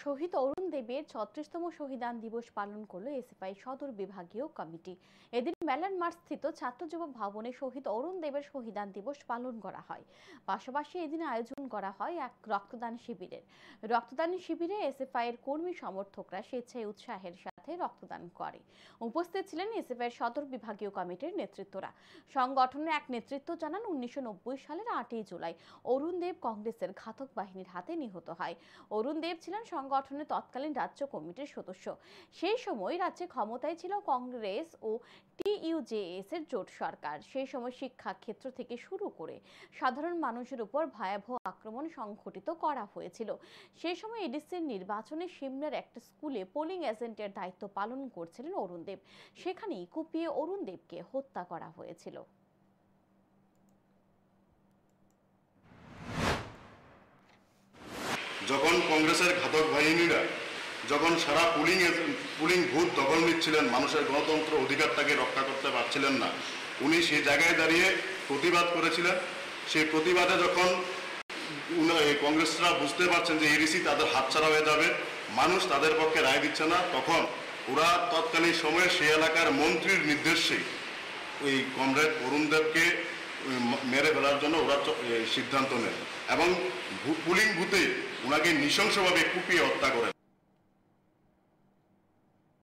শহীদ অরুণ দেবের ৩৬তম শহীদান দিবস পালন করল এসএফআই সদর বিভাগীয় কমিটি। এদিন মেলান মাঠ স্থিত ছাত্র যুব ভবনে শহীদ অরুণ দেবের শহীদান দিবস পালন করা হয়। পাশাপাশি এদিন আয়োজন করা হয় এক রক্তদান শিবিরের। রক্তদান শিবিরে এসএফআই এর কর্মী সমর্থকরা স্বেচ্ছায় উৎসাহের সাথে রক্তদান করে। উপস্থিত ছিলেন এসএফআই এর সদর বিভাগীয় কমিটির নেতৃত্বরা। সংগঠনের এক নেতৃত্ব জানান, ১৯৯০ সালের ৮ই জুলাই অরুণ দেব কংগ্রেসের ঘাতক বাহিনীর হাতে নিহত হয়। অরুণ দেব ছিলেন সংগঠনের তৎকালীন রাজ্য কমিটির সদস্য। সেই সময় রাজ্যে ক্ষমতায় ছিল কংগ্রেস ও টিইউজেএস এর জোট সরকার। সেই সময় শিক্ষা ক্ষেত্র থেকে শুরু করে সাধারণ মানুষের উপর ভয়াবহ আক্রমণ সংঘটিত করা হয়েছিল। সেই সময় এডিসির নির্বাচনে সিমলার একটা স্কুলে পোলিং এজেন্টের দায়িত্ব পালন করছিলেন অরুণ দেব। সেখানেই কুপিয়ে অরুণ দেবকে হত্যা করা হয়েছিল। যখন কংগ্রেসের ঘাতক বাহিনীরা যখন সারা পুলিং বুথ দখল নিচ্ছিলেন, মানুষের গণতন্ত্র অধিকারটাকে রক্ষা করতে পারছিলেন না, উনি সেই জায়গায় দাঁড়িয়ে প্রতিবাদ করেছিলেন। সেই প্রতিবাদে যখন কংগ্রেসরা বুঝতে পারছেন যে এডিসি তাদের হাতছাড়া হয়ে যাবে, মানুষ তাদের পক্ষে রায় দিচ্ছে না, তখন ওরা তৎকালীন সময়ে সেই এলাকার মন্ত্রীর নির্দেশে ওই কমরেড অরুণ দেবকে মেরে ফেলার জন্য ওরা সিদ্ধান্ত নেয় এবং পুলিং বুথে ওনাকে নৃশংসভাবে কুপিয়ে হত্যা করেন।